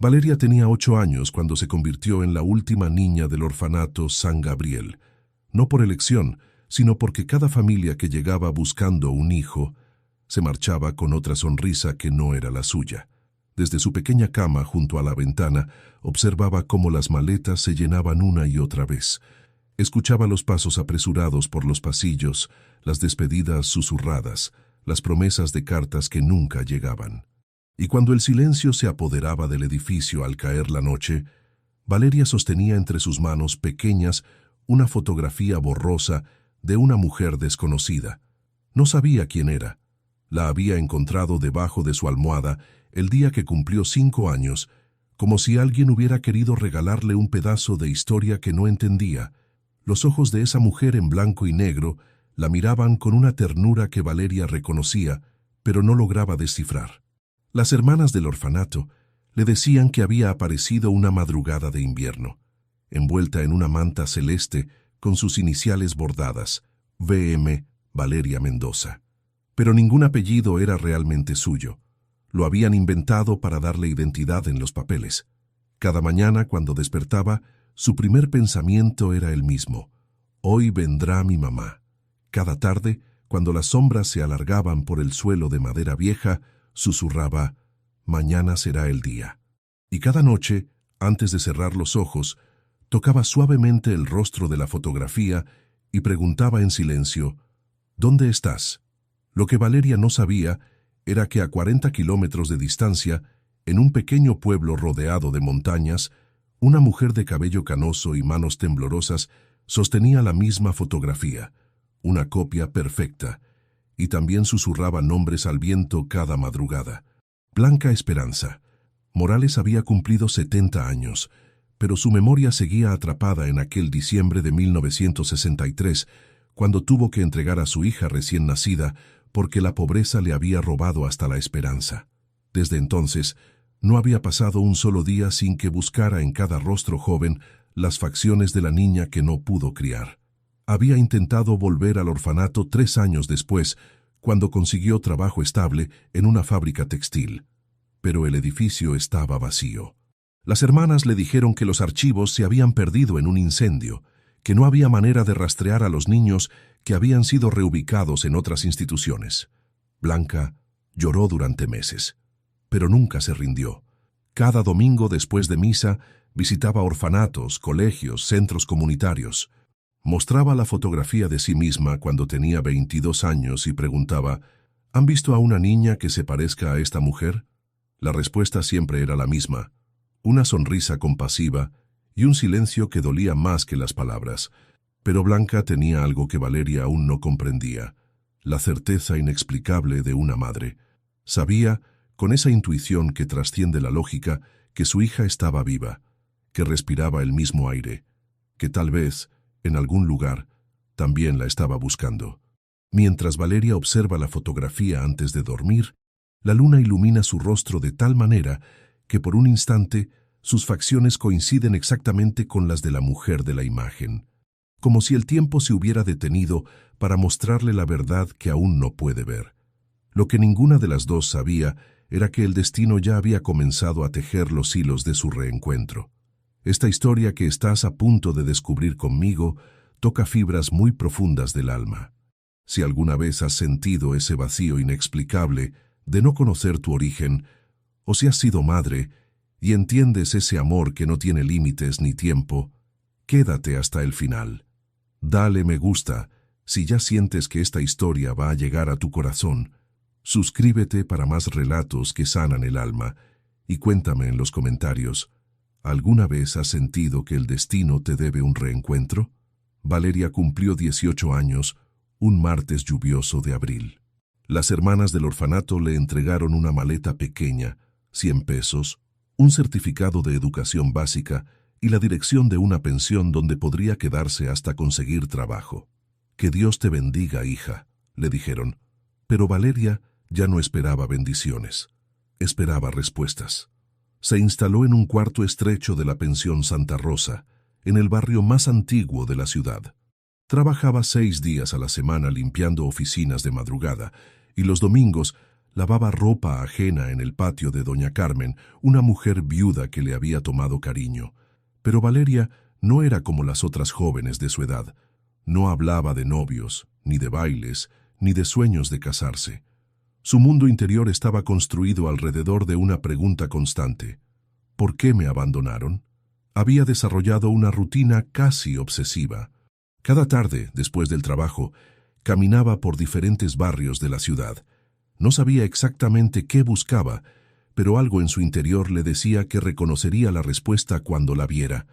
Valeria tenía 8 años cuando se convirtió en la última niña del orfanato San Gabriel, no por elección, sino porque cada familia que llegaba buscando un hijo se marchaba con otra sonrisa que no era la suya. Desde su pequeña cama junto a la ventana, observaba cómo las maletas se llenaban una y otra vez. Escuchaba los pasos apresurados por los pasillos, las despedidas susurradas, las promesas de cartas que nunca llegaban. Y cuando el silencio se apoderaba del edificio al caer la noche, Valeria sostenía entre sus manos pequeñas una fotografía borrosa de una mujer desconocida. No sabía quién era. La había encontrado debajo de su almohada el día que cumplió 5 años, como si alguien hubiera querido regalarle un pedazo de historia que no entendía. Los ojos de esa mujer en blanco y negro la miraban con una ternura que Valeria reconocía, pero no lograba descifrar. Las hermanas del orfanato le decían que había aparecido una madrugada de invierno, envuelta en una manta celeste con sus iniciales bordadas, VM Valeria Mendoza. Pero ningún apellido era realmente suyo. Lo habían inventado para darle identidad en los papeles. Cada mañana, cuando despertaba, su primer pensamiento era el mismo: hoy vendrá mi mamá. Cada tarde, cuando las sombras se alargaban por el suelo de madera vieja, susurraba: mañana será el día. Y cada noche, antes de cerrar los ojos, tocaba suavemente el rostro de la fotografía y preguntaba en silencio: ¿dónde estás? Lo que Valeria no sabía era que a 40 kilómetros de distancia, en un pequeño pueblo rodeado de montañas, una mujer de cabello canoso y manos temblorosas sostenía la misma fotografía, una copia perfecta, y también susurraba nombres al viento cada madrugada. Blanca Esperanza. Morales había cumplido 70 años, pero su memoria seguía atrapada en aquel diciembre de 1963, cuando tuvo que entregar a su hija recién nacida porque la pobreza le había robado hasta la esperanza. Desde entonces, no había pasado un solo día sin que buscara en cada rostro joven las facciones de la niña que no pudo criar. Había intentado volver al orfanato 3 años después, cuando consiguió trabajo estable en una fábrica textil. Pero el edificio estaba vacío. Las hermanas le dijeron que los archivos se habían perdido en un incendio, que no había manera de rastrear a los niños que habían sido reubicados en otras instituciones. Blanca lloró durante meses, pero nunca se rindió. Cada domingo después de misa visitaba orfanatos, colegios, centros comunitarios. Mostraba la fotografía de sí misma cuando tenía 22 años y preguntaba: ¿han visto a una niña que se parezca a esta mujer? La respuesta siempre era la misma: una sonrisa compasiva y un silencio que dolía más que las palabras. Pero Blanca tenía algo que Valeria aún no comprendía: la certeza inexplicable de una madre. Sabía, con esa intuición que trasciende la lógica, que su hija estaba viva, que respiraba el mismo aire, que tal vez, en algún lugar, también la estaba buscando. Mientras Valeria observa la fotografía antes de dormir, la luna ilumina su rostro de tal manera que por un instante sus facciones coinciden exactamente con las de la mujer de la imagen, como si el tiempo se hubiera detenido para mostrarle la verdad que aún no puede ver. Lo que ninguna de las dos sabía era que el destino ya había comenzado a tejer los hilos de su reencuentro. Esta historia que estás a punto de descubrir conmigo toca fibras muy profundas del alma. Si alguna vez has sentido ese vacío inexplicable de no conocer tu origen, o si has sido madre y entiendes ese amor que no tiene límites ni tiempo, quédate hasta el final. Dale me gusta si ya sientes que esta historia va a llegar a tu corazón. Suscríbete para más relatos que sanan el alma y cuéntame en los comentarios: ¿alguna vez has sentido que el destino te debe un reencuentro? Valeria cumplió 18 años, un martes lluvioso de abril. Las hermanas del orfanato le entregaron una maleta pequeña, 100 pesos, un certificado de educación básica y la dirección de una pensión donde podría quedarse hasta conseguir trabajo. «Que Dios te bendiga, hija», le dijeron. Pero Valeria ya no esperaba bendiciones, esperaba respuestas. Se instaló en un cuarto estrecho de la pensión Santa Rosa, en el barrio más antiguo de la ciudad. Trabajaba 6 días a la semana limpiando oficinas de madrugada, y los domingos Lavaba ropa ajena en el patio de doña Carmen, una mujer viuda que le había tomado cariño. Pero Valeria no era como las otras jóvenes de su edad. No hablaba de novios, ni de bailes, ni de sueños de casarse. Su mundo interior estaba construido alrededor de una pregunta constante. ¿Por qué me abandonaron? Había desarrollado una rutina casi obsesiva. Cada tarde, después del trabajo, caminaba por diferentes barrios de la ciudad. No sabía exactamente qué buscaba, pero algo en su interior le decía que reconocería la respuesta cuando la viera.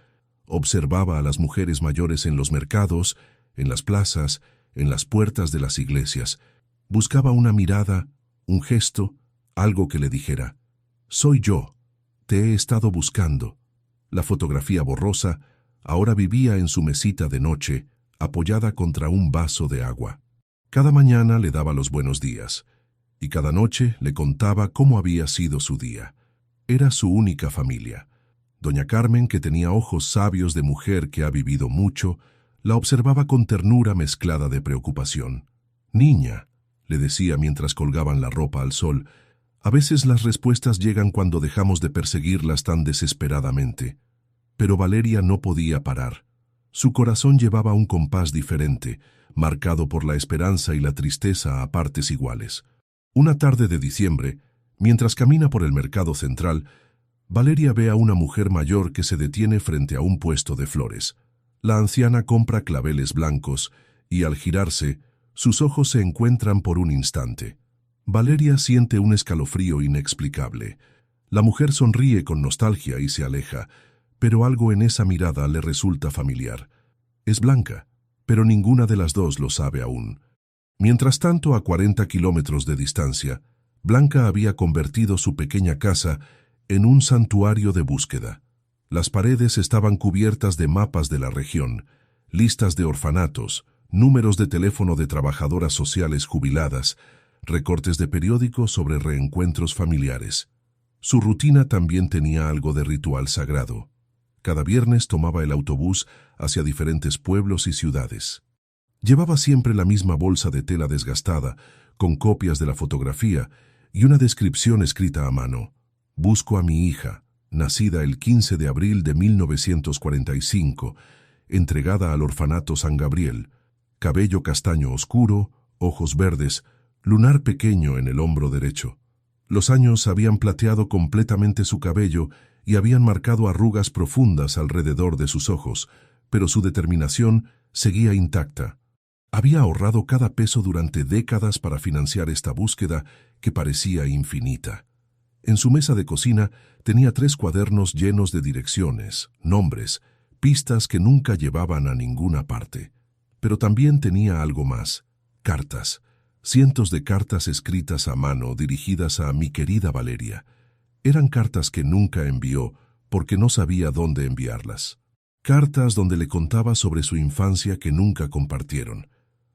Observaba a las mujeres mayores en los mercados, en las plazas, en las puertas de las iglesias. Buscaba una mirada, un gesto, algo que le dijera: «Soy yo, te he estado buscando». La fotografía borrosa ahora vivía en su mesita de noche, apoyada contra un vaso de agua. Cada mañana le daba los buenos días, y cada noche le contaba cómo había sido su día. Era su única familia. Doña Carmen, que tenía ojos sabios de mujer que ha vivido mucho, la observaba con ternura mezclada de preocupación. «Niña», le decía mientras colgaban la ropa al sol, «a veces las respuestas llegan cuando dejamos de perseguirlas tan desesperadamente». Pero Valeria no podía parar. Su corazón llevaba un compás diferente, marcado por la esperanza y la tristeza a partes iguales. Una tarde de diciembre, mientras camina por el mercado central, Valeria ve a una mujer mayor que se detiene frente a un puesto de flores. La anciana compra claveles blancos y, al girarse, sus ojos se encuentran por un instante. Valeria siente un escalofrío inexplicable. La mujer sonríe con nostalgia y se aleja, pero algo en esa mirada le resulta familiar. Es Blanca, pero ninguna de las dos lo sabe aún. Mientras tanto, a 40 kilómetros de distancia, Blanca había convertido su pequeña casa en un santuario de búsqueda. Las paredes estaban cubiertas de mapas de la región, listas de orfanatos, números de teléfono de trabajadoras sociales jubiladas, recortes de periódicos sobre reencuentros familiares. Su rutina también tenía algo de ritual sagrado. Cada viernes tomaba el autobús hacia diferentes pueblos y ciudades. Llevaba siempre la misma bolsa de tela desgastada, con copias de la fotografía y una descripción escrita a mano. «Busco a mi hija, nacida el 15 de abril de 1945, entregada al orfanato San Gabriel, cabello castaño oscuro, ojos verdes, lunar pequeño en el hombro derecho». Los años habían plateado completamente su cabello y habían marcado arrugas profundas alrededor de sus ojos, pero su determinación seguía intacta. Había ahorrado cada peso durante décadas para financiar esta búsqueda que parecía infinita. En su mesa de cocina tenía 3 cuadernos llenos de direcciones, nombres, pistas que nunca llevaban a ninguna parte. Pero también tenía algo más: cartas. Cientos de cartas escritas a mano dirigidas a mi querida Valeria. Eran cartas que nunca envió porque no sabía dónde enviarlas. Cartas donde le contaba sobre su infancia que nunca compartieron,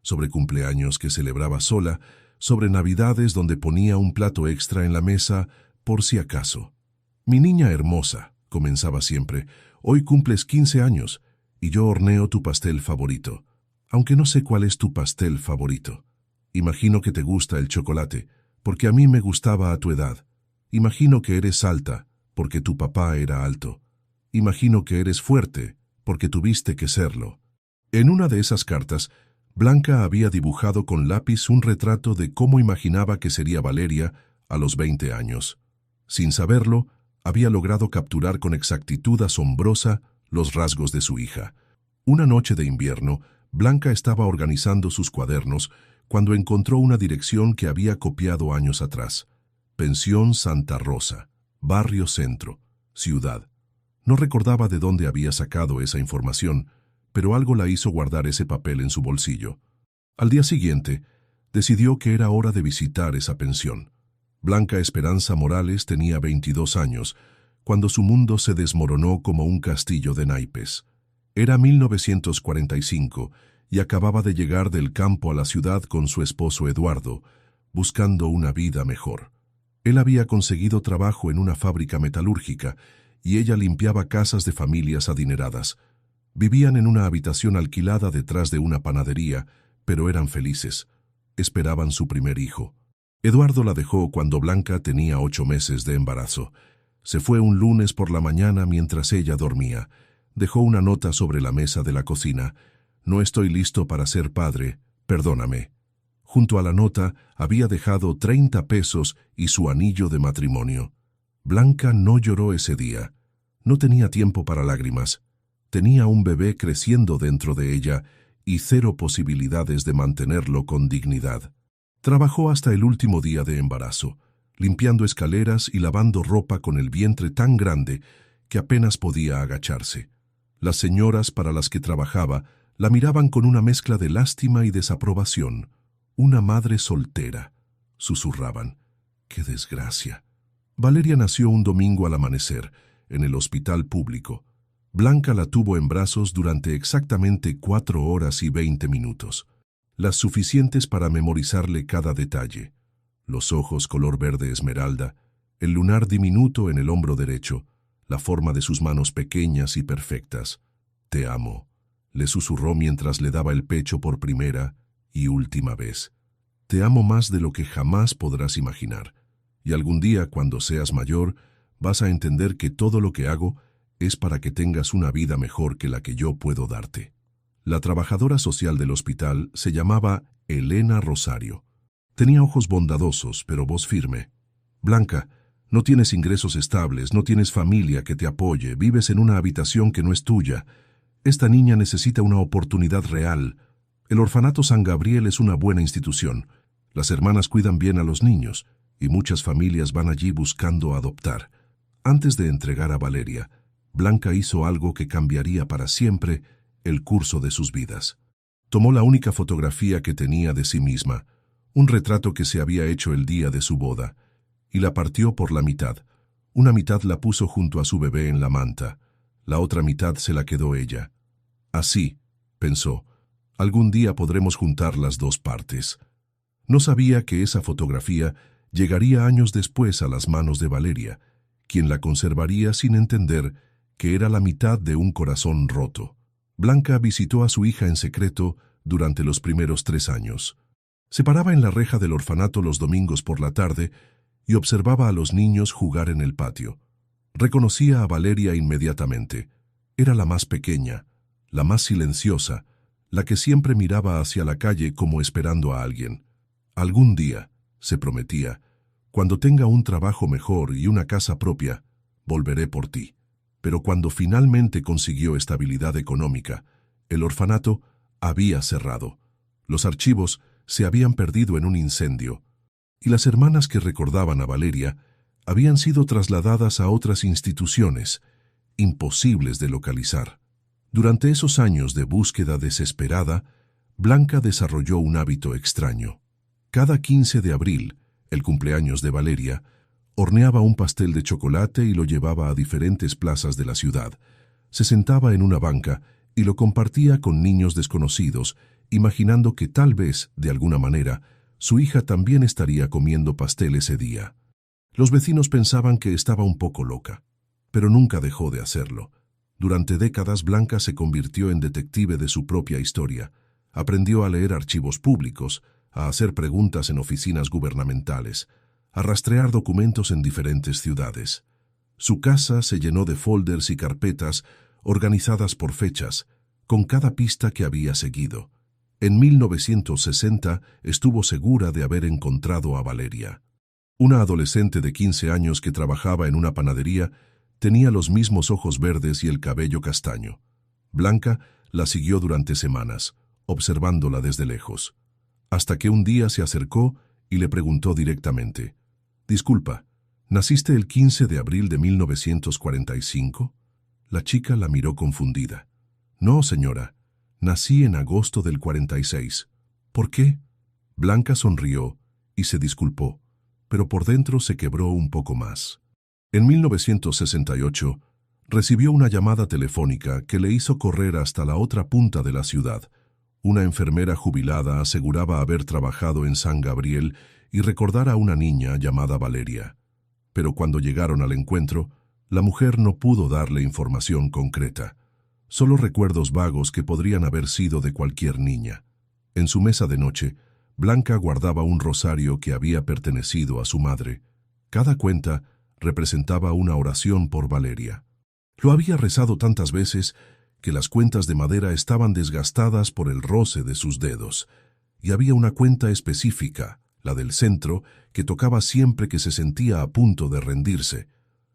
sobre cumpleaños que celebraba sola, sobre navidades donde ponía un plato extra en la mesa por si acaso. «Mi niña hermosa», comenzaba siempre, «hoy cumples 15 años y yo horneo tu pastel favorito, aunque no sé cuál es tu pastel favorito. Imagino que te gusta el chocolate, porque a mí me gustaba a tu edad. Imagino que eres alta, porque tu papá era alto. Imagino que eres fuerte, porque tuviste que serlo». En una de esas cartas, Blanca había dibujado con lápiz un retrato de cómo imaginaba que sería Valeria a los 20 años. Sin saberlo, había logrado capturar con exactitud asombrosa los rasgos de su hija. Una noche de invierno, Blanca estaba organizando sus cuadernos cuando encontró una dirección que había copiado años atrás. Pensión Santa Rosa, Barrio Centro, Ciudad. No recordaba de dónde había sacado esa información, pero algo la hizo guardar ese papel en su bolsillo. Al día siguiente, decidió que era hora de visitar esa pensión. Blanca Esperanza Morales tenía 22 años, cuando su mundo se desmoronó como un castillo de naipes. Era 1945 y acababa de llegar del campo a la ciudad con su esposo Eduardo, buscando una vida mejor. Él había conseguido trabajo en una fábrica metalúrgica y ella limpiaba casas de familias adineradas. Vivían en una habitación alquilada detrás de una panadería, pero eran felices. Esperaban su primer hijo. Eduardo la dejó cuando Blanca tenía 8 meses de embarazo. Se fue un lunes por la mañana mientras ella dormía. Dejó una nota sobre la mesa de la cocina. No estoy listo para ser padre, perdóname. Junto a la nota había dejado 30 pesos y su anillo de matrimonio. Blanca no lloró ese día. No tenía tiempo para lágrimas. Tenía un bebé creciendo dentro de ella y 0 posibilidades de mantenerlo con dignidad. Trabajó hasta el último día de embarazo, limpiando escaleras y lavando ropa con el vientre tan grande que apenas podía agacharse. Las señoras para las que trabajaba la miraban con una mezcla de lástima y desaprobación. «Una madre soltera», susurraban. «¡Qué desgracia!». Valeria nació un domingo al amanecer, en el hospital público. Blanca la tuvo en brazos durante exactamente 4 horas y 20 minutos, las suficientes para memorizarle cada detalle. Los ojos color verde esmeralda, el lunar diminuto en el hombro derecho, la forma de sus manos pequeñas y perfectas. «Te amo», le susurró mientras le daba el pecho por primera y última vez. «Te amo más de lo que jamás podrás imaginar. Y algún día, cuando seas mayor, vas a entender que todo lo que hago es para que tengas una vida mejor que la que yo puedo darte». La trabajadora social del hospital se llamaba Elena Rosario. Tenía ojos bondadosos, pero voz firme. «Blanca, no tienes ingresos estables, no tienes familia que te apoye, vives en una habitación que no es tuya. Esta niña necesita una oportunidad real. El orfanato San Gabriel es una buena institución. Las hermanas cuidan bien a los niños y muchas familias van allí buscando adoptar». Antes de entregar a Valeria, Blanca hizo algo que cambiaría para siempre el curso de sus vidas. Tomó la única fotografía que tenía de sí misma, un retrato que se había hecho el día de su boda, y la partió por la mitad. Una mitad la puso junto a su bebé en la manta, la otra mitad se la quedó ella. «Así», pensó, «algún día podremos juntar las 2 partes». No sabía que esa fotografía llegaría años después a las manos de Valeria, quien la conservaría sin entender que era la mitad de un corazón roto. Blanca visitó a su hija en secreto durante los primeros 3 años. Se paraba en la reja del orfanato los domingos por la tarde y observaba a los niños jugar en el patio. Reconocía a Valeria inmediatamente. Era la más pequeña, la más silenciosa, la que siempre miraba hacia la calle como esperando a alguien. «Algún día», se prometía, «cuando tenga un trabajo mejor y una casa propia, volveré por ti». Pero cuando finalmente consiguió estabilidad económica, el orfanato había cerrado. Los archivos se habían perdido en un incendio, y las hermanas que recordaban a Valeria habían sido trasladadas a otras instituciones, imposibles de localizar. Durante esos años de búsqueda desesperada, Blanca desarrolló un hábito extraño. Cada 15 de abril, el cumpleaños de Valeria, horneaba un pastel de chocolate y lo llevaba a diferentes plazas de la ciudad. Se sentaba en una banca y lo compartía con niños desconocidos, imaginando que tal vez, de alguna manera, su hija también estaría comiendo pastel ese día. Los vecinos pensaban que estaba un poco loca, pero nunca dejó de hacerlo. Durante décadas Blanca se convirtió en detective de su propia historia. Aprendió a leer archivos públicos, a hacer preguntas en oficinas gubernamentales, a rastrear documentos en diferentes ciudades. Su casa se llenó de folders y carpetas organizadas por fechas, con cada pista que había seguido. En 1960 estuvo segura de haber encontrado a Valeria. Una adolescente de 15 años que trabajaba en una panadería tenía los mismos ojos verdes y el cabello castaño. Blanca la siguió durante semanas, observándola desde lejos, hasta que un día se acercó y le preguntó directamente: «Disculpa, ¿naciste el 15 de abril de 1945? La chica la miró confundida. «No, señora, nací en agosto del 46. ¿Por qué?». Blanca sonrió y se disculpó, pero por dentro se quebró un poco más. En 1968, recibió una llamada telefónica que le hizo correr hasta la otra punta de la ciudad. Una enfermera jubilada aseguraba haber trabajado en San Gabriel y recordar a una niña llamada Valeria. Pero cuando llegaron al encuentro, la mujer no pudo darle información concreta, solo recuerdos vagos que podrían haber sido de cualquier niña. En su mesa de noche, Blanca guardaba un rosario que había pertenecido a su madre. Cada cuenta representaba una oración por Valeria. Lo había rezado tantas veces que las cuentas de madera estaban desgastadas por el roce de sus dedos, y había una cuenta específica, la del centro, que tocaba siempre que se sentía a punto de rendirse.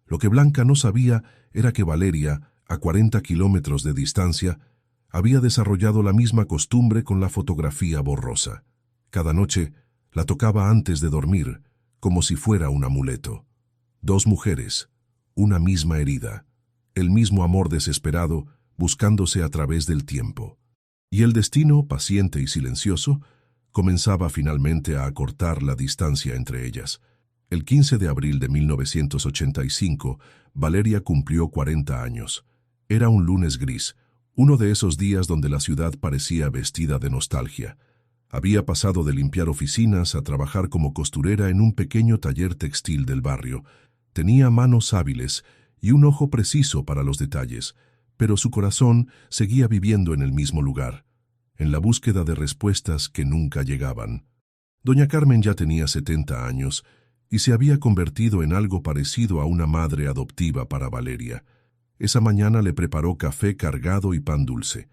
Lo que Blanca no sabía era que Valeria, a 40 kilómetros de distancia, había desarrollado la misma costumbre con la fotografía borrosa. Cada noche la tocaba antes de dormir, como si fuera un amuleto. 2 mujeres, una misma herida, el mismo amor desesperado buscándose a través del tiempo. Y el destino, paciente y silencioso, comenzaba finalmente a acortar la distancia entre ellas. El 15 de abril de 1985, Valeria cumplió 40 años. Era un lunes gris, uno de esos días donde la ciudad parecía vestida de nostalgia. Había pasado de limpiar oficinas a trabajar como costurera en un pequeño taller textil del barrio. Tenía manos hábiles y un ojo preciso para los detalles, pero su corazón seguía viviendo en el mismo lugar, en la búsqueda de respuestas que nunca llegaban. Doña Carmen ya tenía 70 años y se había convertido en algo parecido a una madre adoptiva para Valeria. Esa mañana le preparó café cargado y pan dulce.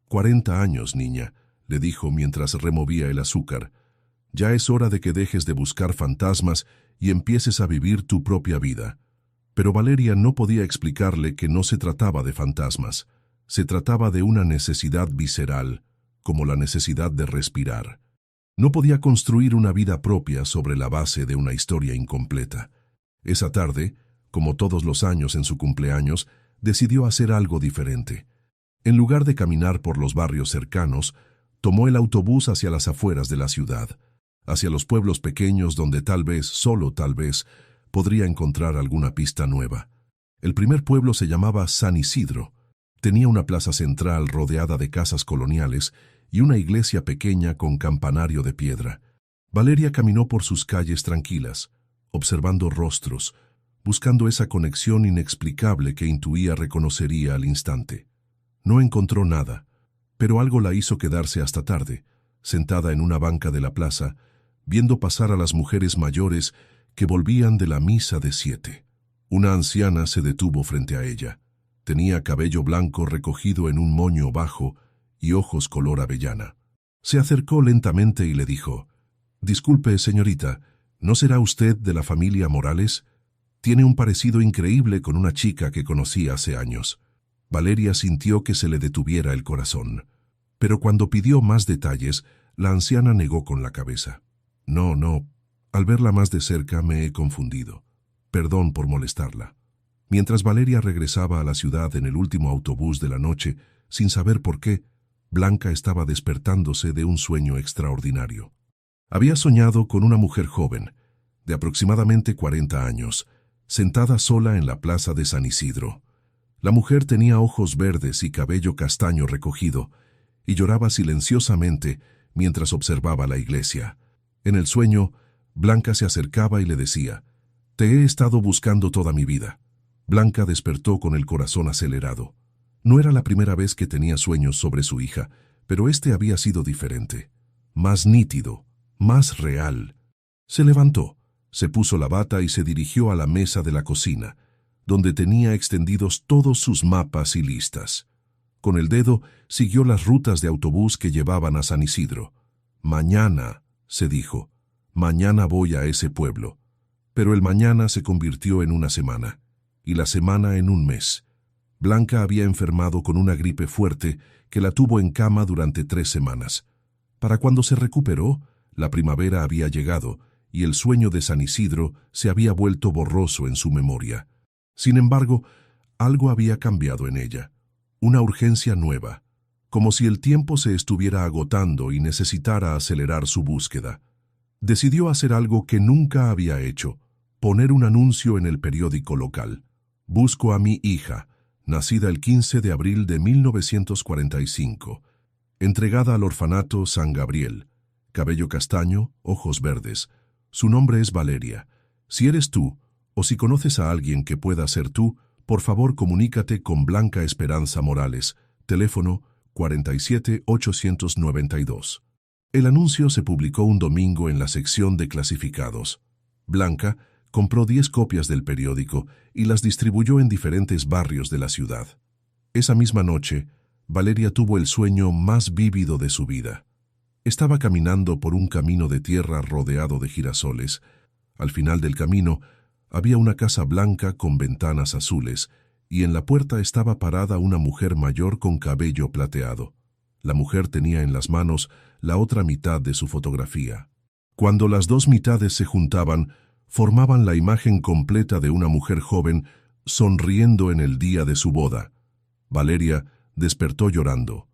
40 años, niña, le dijo mientras removía el azúcar. Ya es hora de que dejes de buscar fantasmas y empieces a vivir tu propia vida. Pero Valeria no podía explicarle que no se trataba de fantasmas. Se trataba de una necesidad visceral, como la necesidad de respirar. No podía construir una vida propia sobre la base de una historia incompleta. Esa tarde, como todos los años en su cumpleaños, decidió hacer algo diferente. En lugar de caminar por los barrios cercanos, tomó el autobús hacia las afueras de la ciudad, hacia los pueblos pequeños donde tal vez, solo tal vez, podría encontrar alguna pista nueva. El primer pueblo se llamaba San Isidro. Tenía una plaza central rodeada de casas coloniales y una iglesia pequeña con campanario de piedra. Valeria caminó por sus calles tranquilas, observando rostros, buscando esa conexión inexplicable que intuía reconocería al instante. No encontró nada, pero algo la hizo quedarse hasta tarde, sentada en una banca de la plaza, viendo pasar a las mujeres mayores que volvían de la misa de 7. Una anciana se detuvo frente a ella. Tenía cabello blanco recogido en un moño bajo y ojos color avellana. Se acercó lentamente y le dijo: «Disculpe, señorita, ¿no será usted de la familia Morales? Tiene un parecido increíble con una chica que conocí hace años». Valeria sintió que se le detuviera el corazón. Pero cuando pidió más detalles, la anciana negó con la cabeza. «No, no. Al verla más de cerca me he confundido. Perdón por molestarla». Mientras Valeria regresaba a la ciudad en el último autobús de la noche, sin saber por qué, Blanca estaba despertándose de un sueño extraordinario. Había soñado con una mujer joven, de aproximadamente 40 años, sentada sola en la plaza de San Isidro. La mujer tenía ojos verdes y cabello castaño recogido, y lloraba silenciosamente mientras observaba la iglesia. En el sueño, Blanca se acercaba y le decía: «Te he estado buscando toda mi vida». Blanca despertó con el corazón acelerado. No era la primera vez que tenía sueños sobre su hija, pero este había sido diferente, más nítido, más real. Se levantó, se puso la bata y se dirigió a la mesa de la cocina, donde tenía extendidos todos sus mapas y listas. Con el dedo siguió las rutas de autobús que llevaban a San Isidro. «Mañana», se dijo, «mañana voy a ese pueblo». Pero el mañana se convirtió en una semana, y la semana en un mes. Blanca había enfermado con una gripe fuerte que la tuvo en cama durante 3 semanas. Para cuando se recuperó, la primavera había llegado y el sueño de San Isidro se había vuelto borroso en su memoria. Sin embargo, algo había cambiado en ella, una urgencia nueva, como si el tiempo se estuviera agotando y necesitara acelerar su búsqueda. Decidió hacer algo que nunca había hecho: poner un anuncio en el periódico local. «Busco a mi hija, nacida el 15 de abril de 1945, entregada al orfanato San Gabriel, cabello castaño, ojos verdes. Su nombre es Valeria. Si eres tú, o si conoces a alguien que pueda ser tú, por favor comunícate con Blanca Esperanza Morales, teléfono 47 892. El anuncio se publicó un domingo en la sección de clasificados. Blanca compró 10 copias del periódico y las distribuyó en diferentes barrios de la ciudad. Esa misma noche, Valeria tuvo el sueño más vívido de su vida. Estaba caminando por un camino de tierra rodeado de girasoles. Al final del camino había una casa blanca con ventanas azules, y en la puerta estaba parada una mujer mayor con cabello plateado. La mujer tenía en las manos la otra mitad de su fotografía. Cuando las dos mitades se juntaban, formaban la imagen completa de una mujer joven sonriendo en el día de su boda. Valeria despertó llorando.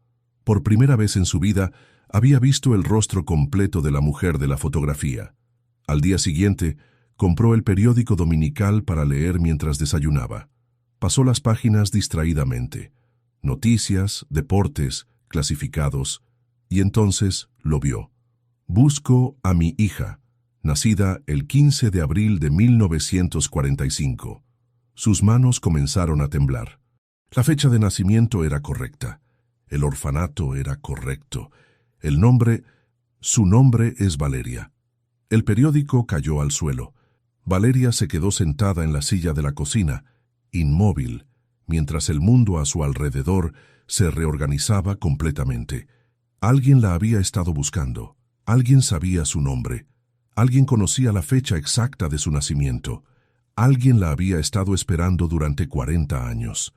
Por primera vez en su vida, había visto el rostro completo de la mujer de la fotografía. Al día siguiente, compró el periódico dominical para leer mientras desayunaba. Pasó las páginas distraídamente. Noticias, deportes, clasificados. Y entonces lo vio. Busco a mi hija, nacida el 15 de abril de 1945. Sus manos comenzaron a temblar. La fecha de nacimiento era correcta. El orfanato era correcto. Su nombre es Valeria. El periódico cayó al suelo. Valeria se quedó sentada en la silla de la cocina, inmóvil, mientras el mundo a su alrededor se reorganizaba completamente. Alguien la había estado buscando. Alguien sabía su nombre. Alguien conocía la fecha exacta de su nacimiento. Alguien la había estado esperando durante 40 años.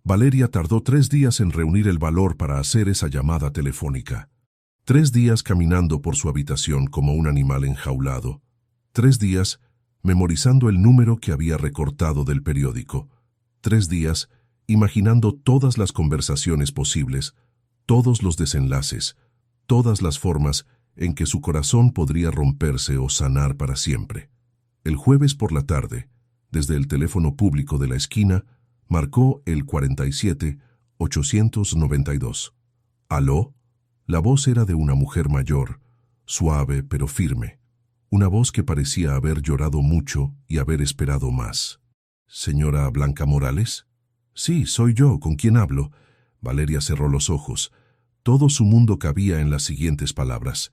Valeria tardó 3 días en reunir el valor para hacer esa llamada telefónica. 3 días caminando por su habitación como un animal enjaulado. 3 días memorizando el número que había recortado del periódico. 3 días imaginando todas las conversaciones posibles, todos los desenlaces, todas las formas en que su corazón podría romperse o sanar para siempre. El jueves por la tarde, desde el teléfono público de la esquina, marcó el 47-892. ¿Aló? La voz era de una mujer mayor, suave pero firme. Una voz que parecía haber llorado mucho y haber esperado más. ¿Señora Blanca Morales? Sí, soy yo, ¿con quién hablo? Valeria cerró los ojos. Todo su mundo cabía en las siguientes palabras.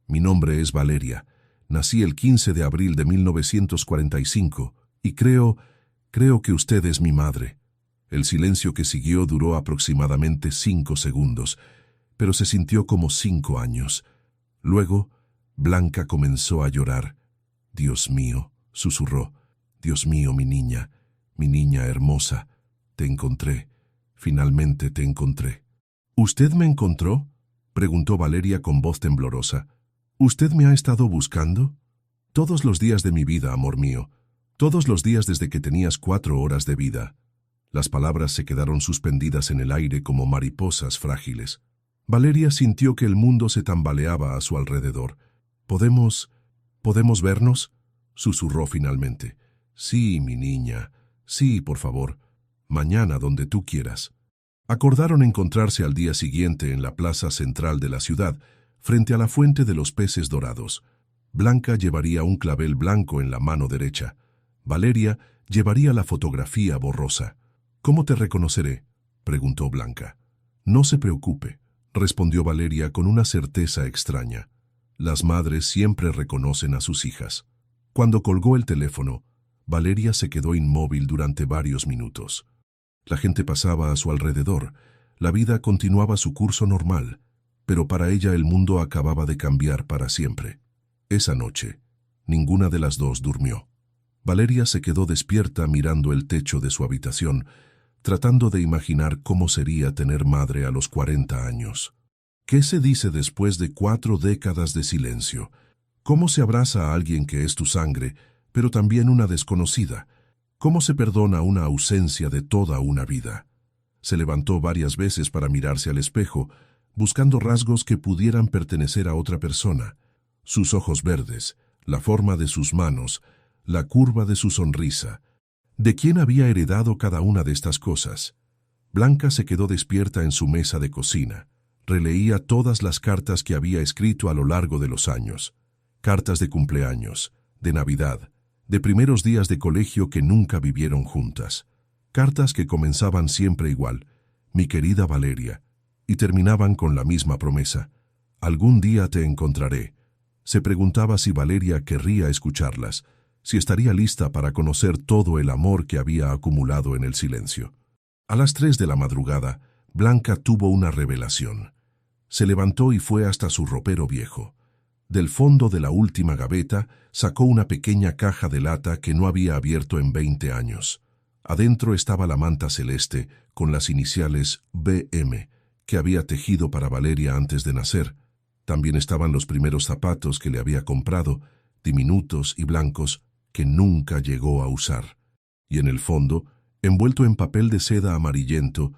Mi nombre es Valeria. Nací el 15 de abril de 1945 y creo que usted es mi madre. El silencio que siguió duró aproximadamente 5 segundos, pero se sintió como 5 años. Luego, Blanca comenzó a llorar. Dios mío, susurró. Dios mío, mi niña hermosa. Te encontré. Finalmente te encontré. ¿Usted me encontró? Preguntó Valeria con voz temblorosa. ¿Usted me ha estado buscando? Todos los días de mi vida, amor mío. Todos los días desde que tenías 4 horas de vida. Las palabras se quedaron suspendidas en el aire como mariposas frágiles. Valeria sintió que el mundo se tambaleaba a su alrededor. ¿Podemos vernos?, susurró finalmente. Sí, mi niña. Sí, por favor. Mañana, donde tú quieras. Acordaron encontrarse al día siguiente en la plaza central de la ciudad, frente a la fuente de los peces dorados. Blanca llevaría un clavel blanco en la mano derecha. Valeria llevaría la fotografía borrosa. ¿Cómo te reconoceré?, preguntó Blanca. No se preocupe, respondió Valeria con una certeza extraña. Las madres siempre reconocen a sus hijas. Cuando colgó el teléfono, Valeria se quedó inmóvil durante varios minutos. La gente pasaba a su alrededor. La vida continuaba su curso normal, pero para ella el mundo acababa de cambiar para siempre. Esa noche, ninguna de las dos durmió. Valeria se quedó despierta mirando el techo de su habitación, tratando de imaginar cómo sería tener madre a los 40 años. ¿Qué se dice después de 4 décadas de silencio? ¿Cómo se abraza a alguien que es tu sangre, pero también una desconocida? ¿Cómo se perdona una ausencia de toda una vida? Se levantó varias veces para mirarse al espejo, buscando rasgos que pudieran pertenecer a otra persona. Sus ojos verdes, la forma de sus manos, la curva de su sonrisa. ¿De quién había heredado cada una de estas cosas? Blanca se quedó despierta en su mesa de cocina. Releía todas las cartas que había escrito a lo largo de los años. Cartas de cumpleaños, de Navidad, de primeros días de colegio que nunca vivieron juntas. Cartas que comenzaban siempre igual, mi querida Valeria, y terminaban con la misma promesa. Algún día te encontraré. Se preguntaba si Valeria querría escucharlas, si estaría lista para conocer todo el amor que había acumulado en el silencio. A las 3 de la madrugada, Blanca tuvo una revelación. Se levantó y fue hasta su ropero viejo. Del fondo de la última gaveta sacó una pequeña caja de lata que no había abierto en 20 años. Adentro estaba la manta celeste con las iniciales BM que había tejido para Valeria antes de nacer. También estaban los primeros zapatos que le había comprado, diminutos y blancos, que nunca llegó a usar. Y en el fondo, envuelto en papel de seda amarillento,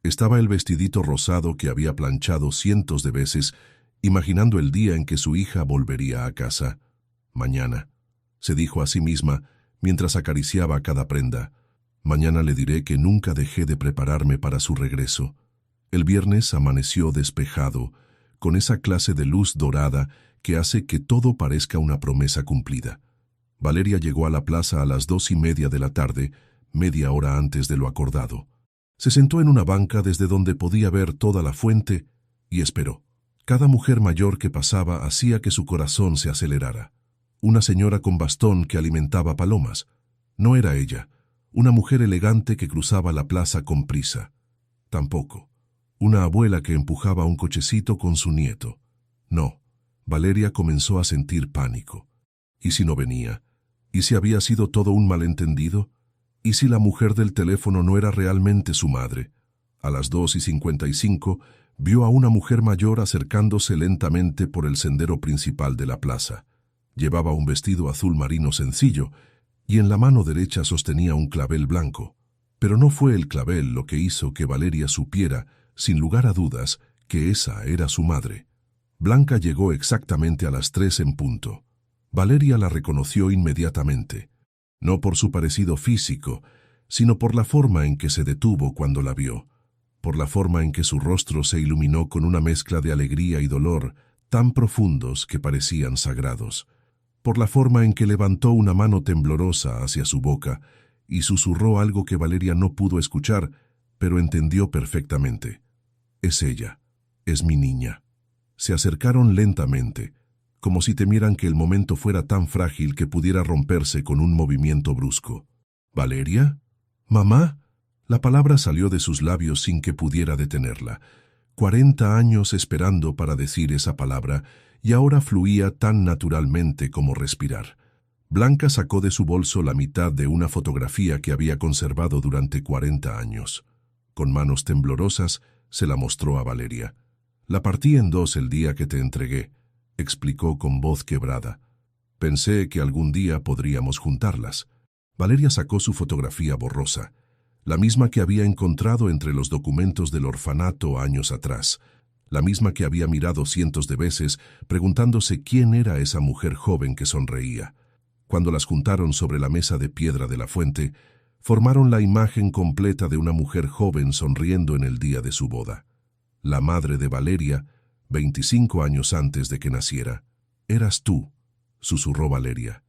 estaba el vestidito rosado que había planchado cientos de veces, imaginando el día en que su hija volvería a casa. Mañana, se dijo a sí misma mientras acariciaba cada prenda. Mañana le diré que nunca dejé de prepararme para su regreso. El viernes amaneció despejado, con esa clase de luz dorada que hace que todo parezca una promesa cumplida. Valeria llegó a la plaza a las 2:30 de la tarde, media hora antes de lo acordado. Se sentó en una banca desde donde podía ver toda la fuente y esperó. Cada mujer mayor que pasaba hacía que su corazón se acelerara. Una señora con bastón que alimentaba palomas. No era ella. Una mujer elegante que cruzaba la plaza con prisa. Tampoco. Una abuela que empujaba un cochecito con su nieto. No. Valeria comenzó a sentir pánico. ¿Y si no venía? ¿Y si había sido todo un malentendido? ¿Y si la mujer del teléfono no era realmente su madre? A las 2:55 vio a una mujer mayor acercándose lentamente por el sendero principal de la plaza. Llevaba un vestido azul marino sencillo y en la mano derecha sostenía un clavel blanco. Pero no fue el clavel lo que hizo que Valeria supiera, sin lugar a dudas, que esa era su madre. Blanca llegó exactamente a las 3 en punto. Valeria la reconoció inmediatamente, no por su parecido físico, sino por la forma en que se detuvo cuando la vio, por la forma en que su rostro se iluminó con una mezcla de alegría y dolor tan profundos que parecían sagrados, por la forma en que levantó una mano temblorosa hacia su boca y susurró algo que Valeria no pudo escuchar, pero entendió perfectamente. Es ella, es mi niña. Se acercaron lentamente, como si temieran que el momento fuera tan frágil que pudiera romperse con un movimiento brusco. ¿Valeria? ¿Mamá? La palabra salió de sus labios sin que pudiera detenerla. 40 años esperando para decir esa palabra, y ahora fluía tan naturalmente como respirar. Blanca sacó de su bolso la mitad de una fotografía que había conservado durante 40 años. Con manos temblorosas, se la mostró a Valeria. La partí en 2 el día que te entregué, explicó con voz quebrada. Pensé que algún día podríamos juntarlas. Valeria sacó su fotografía borrosa, la misma que había encontrado entre los documentos del orfanato años atrás, la misma que había mirado cientos de veces, preguntándose quién era esa mujer joven que sonreía. Cuando las juntaron sobre la mesa de piedra de la fuente, formaron la imagen completa de una mujer joven sonriendo en el día de su boda. La madre de Valeria, 25 años antes de que naciera. Eras tú, susurró Valeria.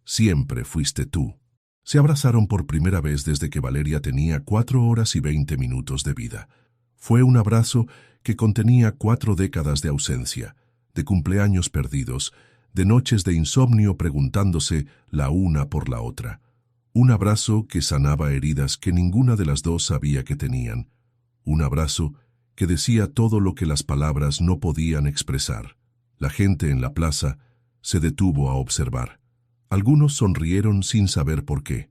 Siempre fuiste tú. Se abrazaron por primera vez desde que Valeria tenía 4 horas y 20 minutos de vida. Fue un abrazo que contenía 4 décadas de ausencia, de cumpleaños perdidos, de noches de insomnio preguntándose la una por la otra. Un abrazo que sanaba heridas que ninguna de las dos sabía que tenían. Un abrazo que decía todo lo que las palabras no podían expresar. La gente en la plaza se detuvo a observar. Algunos sonrieron sin saber por qué.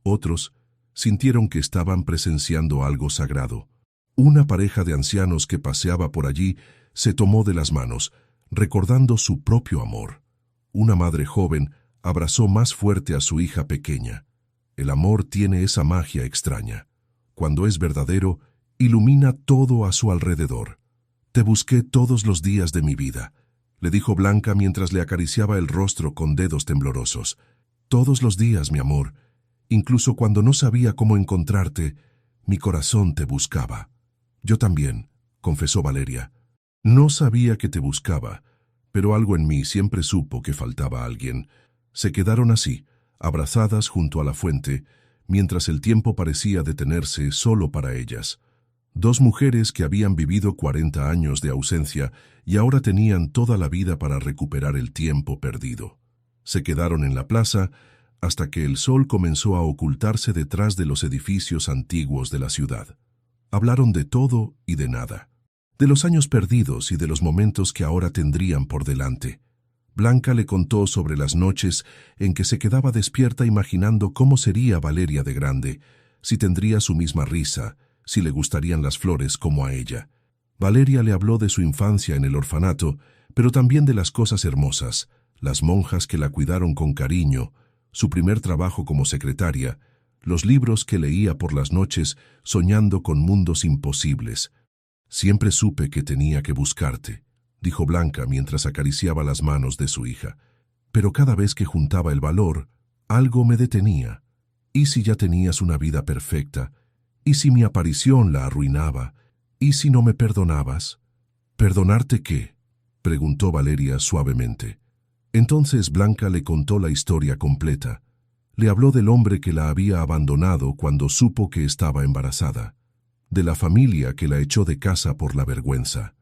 Otros sintieron que estaban presenciando algo sagrado. Una pareja de ancianos que paseaba por allí se tomó de las manos, recordando su propio amor. Una madre joven abrazó más fuerte a su hija pequeña. El amor tiene esa magia extraña. Cuando es verdadero, ilumina todo a su alrededor. Te busqué todos los días de mi vida, le dijo Blanca mientras le acariciaba el rostro con dedos temblorosos. Todos los días, mi amor. Incluso cuando no sabía cómo encontrarte, mi corazón te buscaba. Yo también, confesó Valeria. No sabía que te buscaba, pero algo en mí siempre supo que faltaba alguien. Se quedaron así, abrazadas junto a la fuente, mientras el tiempo parecía detenerse solo para ellas. Dos mujeres que habían vivido 40 años de ausencia y ahora tenían toda la vida para recuperar el tiempo perdido. Se quedaron en la plaza hasta que el sol comenzó a ocultarse detrás de los edificios antiguos de la ciudad. Hablaron de todo y de nada, de los años perdidos y de los momentos que ahora tendrían por delante. Blanca le contó sobre las noches en que se quedaba despierta imaginando cómo sería Valeria de grande, si tendría su misma risa, si le gustarían las flores como a ella. Valeria le habló de su infancia en el orfanato, pero también de las cosas hermosas, las monjas que la cuidaron con cariño, su primer trabajo como secretaria, los libros que leía por las noches soñando con mundos imposibles. «Siempre supe que tenía que buscarte», dijo Blanca mientras acariciaba las manos de su hija. «Pero cada vez que juntaba el valor, algo me detenía. ¿Y si ya tenías una vida perfecta? ¿Y si mi aparición la arruinaba? ¿Y si no me perdonabas?» «¿Perdonarte qué?», preguntó Valeria suavemente. Entonces Blanca le contó la historia completa. Le habló del hombre que la había abandonado cuando supo que estaba embarazada, de la familia que la echó de casa por la vergüenza,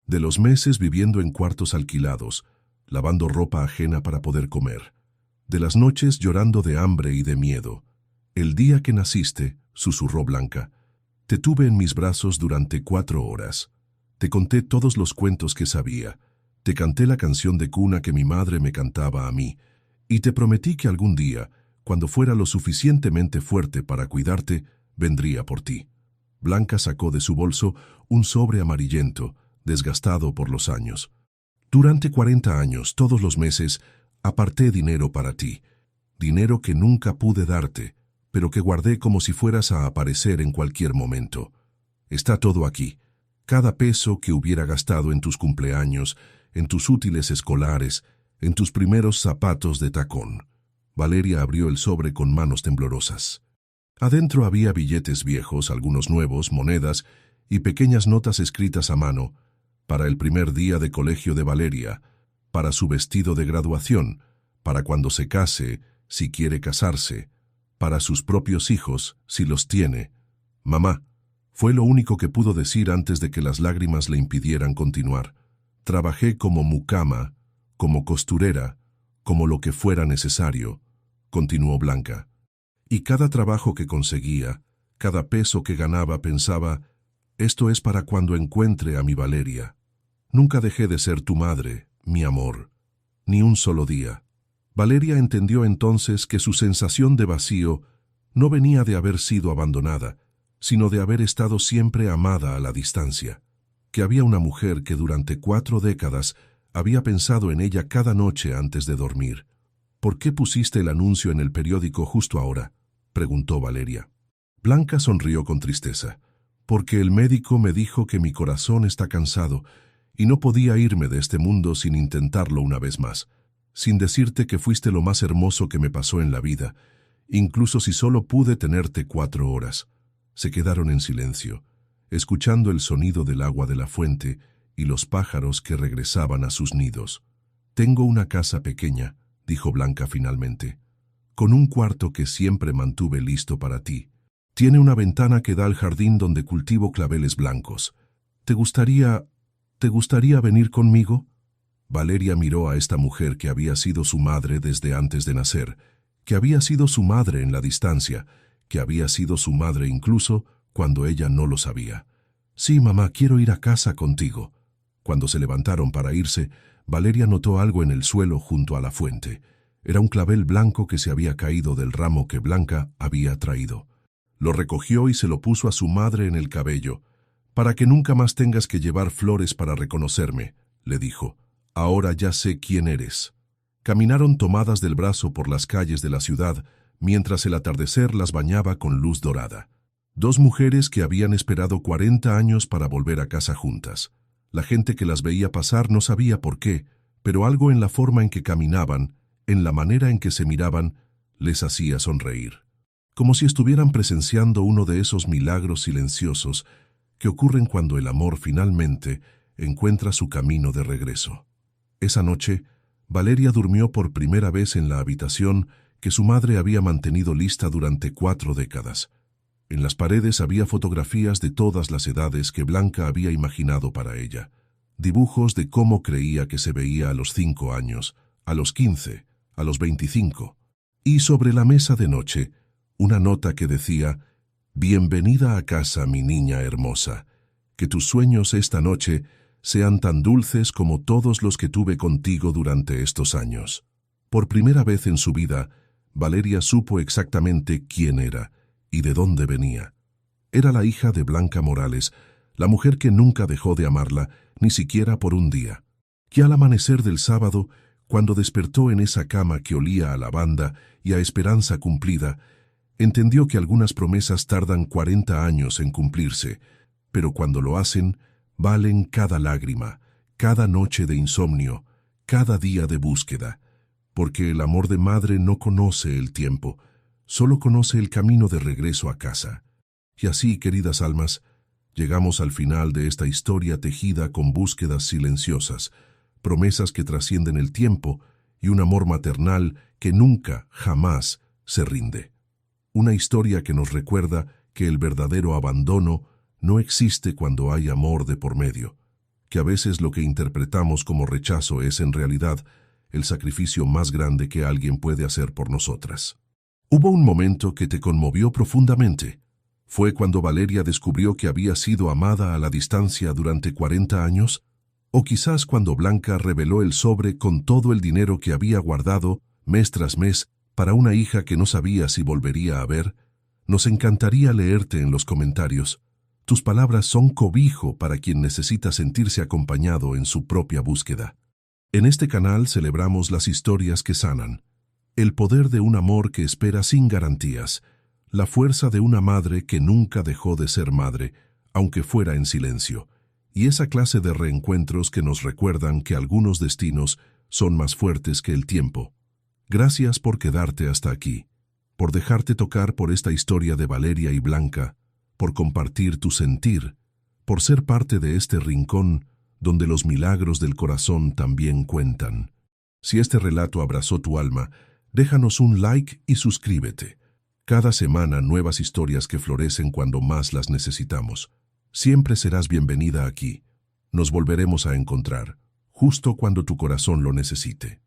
de los meses viviendo en cuartos alquilados, lavando ropa ajena para poder comer, de las noches llorando de hambre y de miedo. «El día que naciste», susurró Blanca, «te tuve en mis brazos durante 4 horas. Te conté todos los cuentos que sabía. Te canté la canción de cuna que mi madre me cantaba a mí, y te prometí que algún día, cuando fuera lo suficientemente fuerte para cuidarte, vendría por ti». Blanca sacó de su bolso un sobre amarillento, desgastado por los años. «Durante 40 años, todos los meses, aparté dinero para ti, dinero que nunca pude darte, pero que guardé como si fueras a aparecer en cualquier momento. Está todo aquí, cada peso que hubiera gastado en tus cumpleaños, en tus útiles escolares, en tus primeros zapatos de tacón». Valeria abrió el sobre con manos temblorosas. Adentro había billetes viejos, algunos nuevos, monedas y pequeñas notas escritas a mano, para el primer día de colegio de Valeria, para su vestido de graduación, para cuando se case, si quiere casarse, para sus propios hijos, si los tiene. «Mamá», fue lo único que pudo decir antes de que las lágrimas le impidieran continuar. «Trabajé como mucama, como costurera, como lo que fuera necesario», continuó Blanca. «Y cada trabajo que conseguía, cada peso que ganaba, pensaba, esto es para cuando encuentre a mi Valeria. Nunca dejé de ser tu madre, mi amor, ni un solo día». Valeria entendió entonces que su sensación de vacío no venía de haber sido abandonada, sino de haber estado siempre amada a la distancia, que había una mujer que durante 4 décadas había pensado en ella cada noche antes de dormir. «¿Por qué pusiste el anuncio en el periódico justo ahora?», preguntó Valeria. Blanca sonrió con tristeza. «Porque el médico me dijo que mi corazón está cansado y no podía irme de este mundo sin intentarlo una vez más, sin decirte que fuiste lo más hermoso que me pasó en la vida, incluso si solo pude tenerte 4 horas». Se quedaron en silencio, escuchando el sonido del agua de la fuente y los pájaros que regresaban a sus nidos. «Tengo una casa pequeña», dijo Blanca finalmente, «con un cuarto que siempre mantuve listo para ti. Tiene una ventana que da al jardín donde cultivo claveles blancos. ¿Te gustaría venir conmigo?» Valeria miró a esta mujer que había sido su madre desde antes de nacer, que había sido su madre en la distancia, que había sido su madre incluso cuando ella no lo sabía. «Sí, mamá, quiero ir a casa contigo». Cuando se levantaron para irse, Valeria notó algo en el suelo junto a la fuente. Era un clavel blanco que se había caído del ramo que Blanca había traído. Lo recogió y se lo puso a su madre en el cabello. «Para que nunca más tengas que llevar flores para reconocerme», le dijo. «Ahora ya sé quién eres». Caminaron tomadas del brazo por las calles de la ciudad, mientras el atardecer las bañaba con luz dorada. 2 mujeres que habían esperado 40 años para volver a casa juntas. La gente que las veía pasar no sabía por qué, pero algo en la forma en que caminaban, en la manera en que se miraban, les hacía sonreír. Como si estuvieran presenciando uno de esos milagros silenciosos que ocurren cuando el amor finalmente encuentra su camino de regreso. Esa noche, Valeria durmió por primera vez en la habitación que su madre había mantenido lista durante 4 décadas. En las paredes había fotografías de todas las edades que Blanca había imaginado para ella. Dibujos de cómo creía que se veía a los 5 años, a los 15, a los 25. Y sobre la mesa de noche, una nota que decía: «Bienvenida a casa, mi niña hermosa. Que tus sueños esta noche sean tan dulces como todos los que tuve contigo durante estos años». Por primera vez en su vida, Valeria supo exactamente quién era y de dónde venía. Era la hija de Blanca Morales, la mujer que nunca dejó de amarla, ni siquiera por un día. Y al amanecer del sábado, cuando despertó en esa cama que olía a lavanda y a esperanza cumplida, entendió que algunas promesas tardan 40 años en cumplirse, pero cuando lo hacen, valen cada lágrima, cada noche de insomnio, cada día de búsqueda, porque el amor de madre no conoce el tiempo, solo conoce el camino de regreso a casa. Y así, queridas almas, llegamos al final de esta historia tejida con búsquedas silenciosas, promesas que trascienden el tiempo y un amor maternal que nunca, jamás, se rinde. Una historia que nos recuerda que el verdadero abandono no existe cuando hay amor de por medio, que a veces lo que interpretamos como rechazo es en realidad el sacrificio más grande que alguien puede hacer por nosotras. Hubo un momento que te conmovió profundamente. ¿Fue cuando Valeria descubrió que había sido amada a la distancia durante 40 años? ¿O quizás cuando Blanca reveló el sobre con todo el dinero que había guardado mes tras mes para una hija que no sabía si volvería a ver? Nos encantaría leerte en los comentarios. Tus palabras son cobijo para quien necesita sentirse acompañado en su propia búsqueda. En este canal celebramos las historias que sanan, el poder de un amor que espera sin garantías, la fuerza de una madre que nunca dejó de ser madre, aunque fuera en silencio, y esa clase de reencuentros que nos recuerdan que algunos destinos son más fuertes que el tiempo. Gracias por quedarte hasta aquí, por dejarte tocar por esta historia de Valeria y Blanca, por compartir tu sentir, por ser parte de este rincón donde los milagros del corazón también cuentan. Si este relato abrazó tu alma, déjanos un like y suscríbete. Cada semana nuevas historias que florecen cuando más las necesitamos. Siempre serás bienvenida aquí. Nos volveremos a encontrar, justo cuando tu corazón lo necesite.